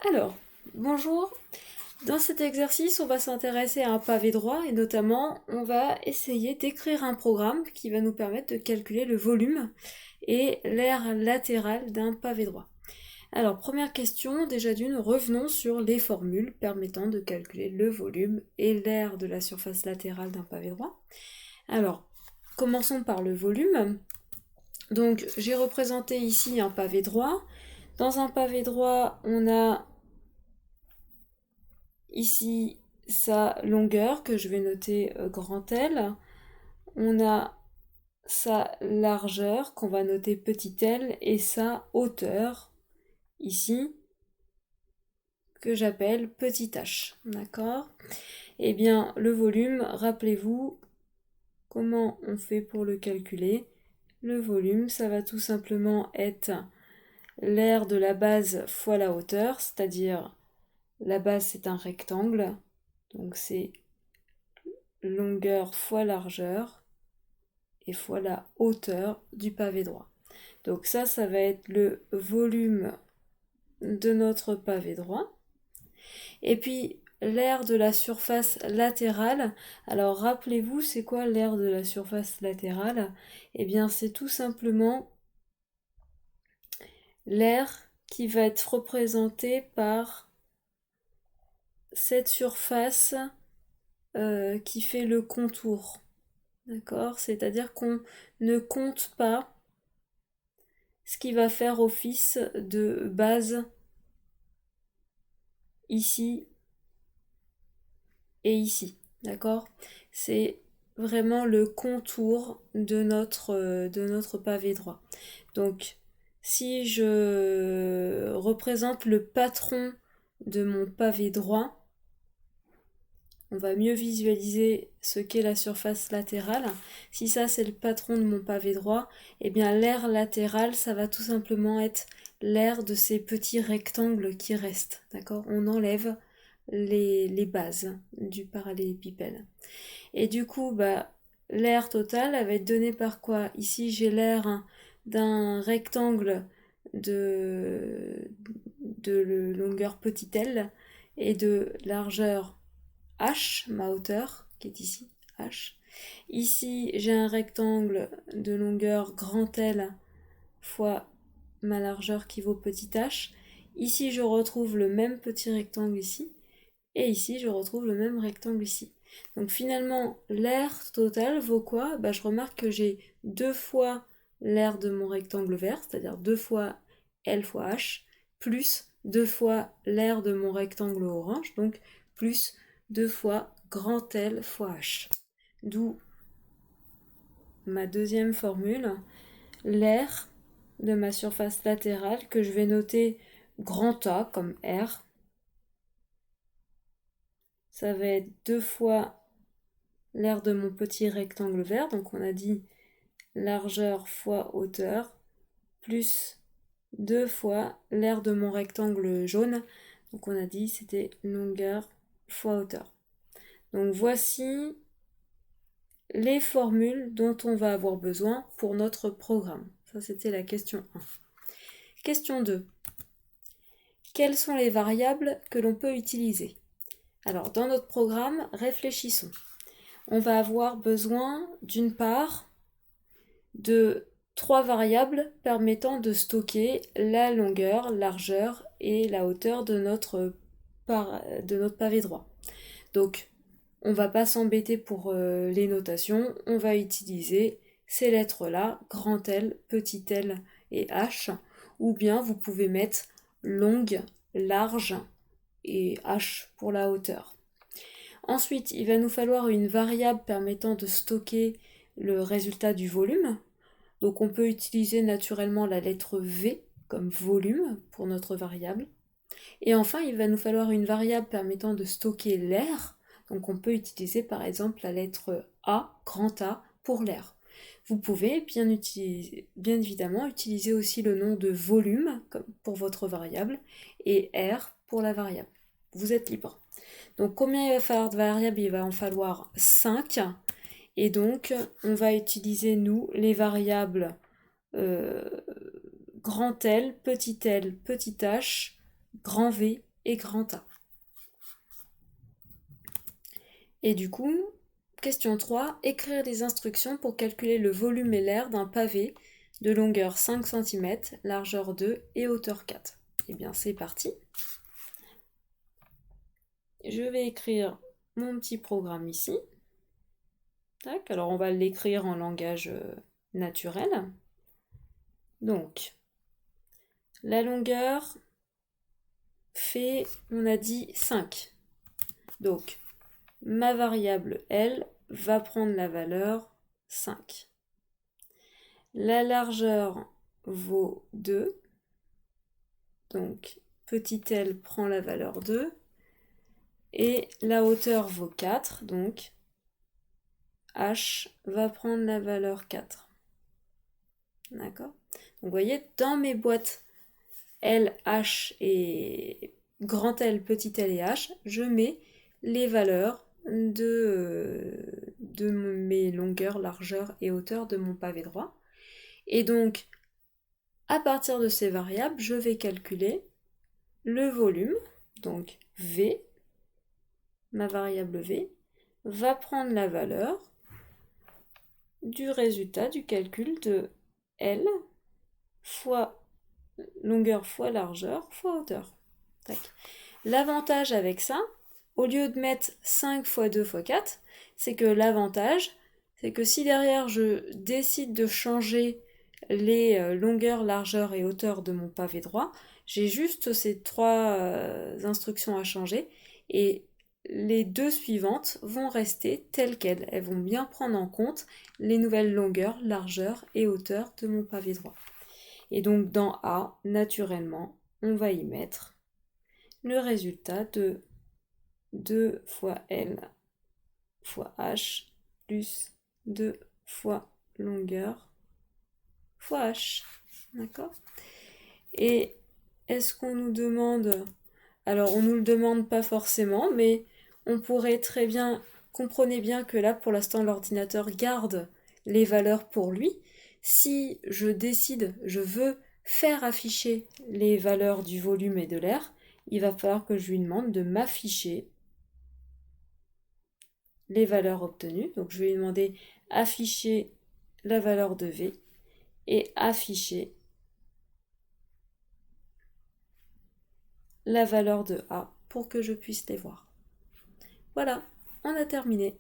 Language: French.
Alors, bonjour. Dans cet exercice, on va s'intéresser à un pavé droit et notamment, on va essayer d'écrire un programme qui va nous permettre de calculer le volume et l'aire latérale d'un pavé droit. Alors, première question, déjà d'une, revenons sur les formules permettant de calculer le volume et l'aire de la surface latérale d'un pavé droit. Alors, commençons par le volume. Donc, j'ai représenté ici un pavé droit. Dans un pavé droit, on a ici sa longueur que je vais noter grand L. On a sa largeur qu'on va noter petit l et sa hauteur ici que j'appelle petit h. D'accord? Eh bien, le volume, rappelez-vous comment on fait pour le calculer. Le volume, ça va tout simplement être l'aire de la base fois la hauteur, c'est-à-dire la base c'est un rectangle, donc c'est longueur fois largeur et fois la hauteur du pavé droit. Donc ça va être le volume de notre pavé droit. Et puis l'aire de la surface latérale, alors rappelez-vous c'est quoi l'aire de la surface latérale? Eh bien c'est tout simplement l'aire qui va être représentée par cette surface qui fait le contour. D'accord? C'est-à-dire qu'on ne compte pas ce qui va faire office de base ici et ici. D'accord? C'est vraiment le contour de notre pavé droit. Donc, si je représente le patron de mon pavé droit, on va mieux visualiser ce qu'est la surface latérale. Si ça c'est le patron de mon pavé droit, eh bien l'aire latérale, ça va tout simplement être l'aire de ces petits rectangles qui restent. D'accord? On enlève les bases du parallélépipède. Et du coup, l'aire totale, elle va être donnée par quoi? Ici, j'ai l'aire d'un rectangle de longueur petit l et de largeur h, ma hauteur, qui est ici, h. Ici, j'ai un rectangle de longueur grand L fois ma largeur qui vaut petit h. Ici, je retrouve le même petit rectangle ici. Et ici, je retrouve le même rectangle ici. Donc finalement, l'aire totale vaut quoi? Je remarque que j'ai deux fois l'aire de mon rectangle vert, c'est-à-dire deux fois L fois H, plus deux fois l'aire de mon rectangle orange, donc plus deux fois grand L fois H. D'où ma deuxième formule, l'aire de ma surface latérale que je vais noter grand A comme R. Ça va être deux fois l'aire de mon petit rectangle vert, donc on a dit largeur fois hauteur, plus deux fois l'aire de mon rectangle jaune, donc on a dit c'était longueur fois hauteur. Donc voici les formules dont on va avoir besoin pour notre programme. Ça c'était la question 1. Question 2. Quelles sont les variables que l'on peut utiliser? Alors dans notre programme, réfléchissons. On va avoir besoin d'une part de trois variables permettant de stocker la longueur, largeur et la hauteur de notre pavé droit. Donc, on ne va pas s'embêter pour les notations, on va utiliser ces lettres-là, grand L, petit l et h, ou bien vous pouvez mettre longue, large et h pour la hauteur. Ensuite, il va nous falloir une variable permettant de stocker le résultat du volume. Donc on peut utiliser naturellement la lettre V comme volume pour notre variable. Et enfin, il va nous falloir une variable permettant de stocker l'air. Donc on peut utiliser par exemple la lettre A, grand A, pour l'air. Vous pouvez bien évidemment utiliser aussi le nom de volume pour votre variable et R pour la variable. Vous êtes libre. Donc combien il va falloir de variables? Il va en falloir 5. Et donc on va utiliser nous les variables grand L, petit h, grand V et grand A. Et du coup, question 3, écrire des instructions pour calculer le volume et l'air d'un pavé de longueur 5 cm, largeur 2 et hauteur 4. Eh bien, c'est parti. Je vais écrire mon petit programme ici. Tac, alors on va l'écrire en langage naturel. Donc, la longueur fait, on a dit 5. Donc, ma variable L va prendre la valeur 5. La largeur vaut 2. Donc, petit l prend la valeur 2. Et la hauteur vaut 4. Donc, h va prendre la valeur 4. D'accord ? Donc, vous voyez, dans mes boîtes L, H et grand L, petit l et h, je mets les valeurs de mes longueurs, largeurs et hauteurs de mon pavé droit. Et donc, à partir de ces variables, je vais calculer le volume, donc V, ma variable V, va prendre la valeur du résultat du calcul de L fois longueur fois largeur fois hauteur. Tac. L'avantage avec ça, au lieu de mettre 5 fois 2 fois 4, c'est que l'avantage, c'est que si derrière je décide de changer les longueurs, largeurs et hauteurs de mon pavé droit, j'ai juste ces 3 instructions à changer et les 2 suivantes vont rester telles quelles. Elles vont bien prendre en compte les nouvelles longueurs, largeurs et hauteurs de mon pavé droit. Et donc dans A, naturellement, on va y mettre le résultat de 2 fois L fois H plus 2 fois longueur fois H. D'accord ? Et est-ce qu'on nous demande... Alors on ne nous le demande pas forcément, mais on pourrait très bien... Comprenez bien que là, pour l'instant, l'ordinateur garde les valeurs pour lui. Si je décide, je veux faire afficher les valeurs du volume et de l'air, il va falloir que je lui demande de m'afficher les valeurs obtenues. Donc je vais lui demander afficher la valeur de V et afficher la valeur de A pour que je puisse les voir. Voilà, on a terminé.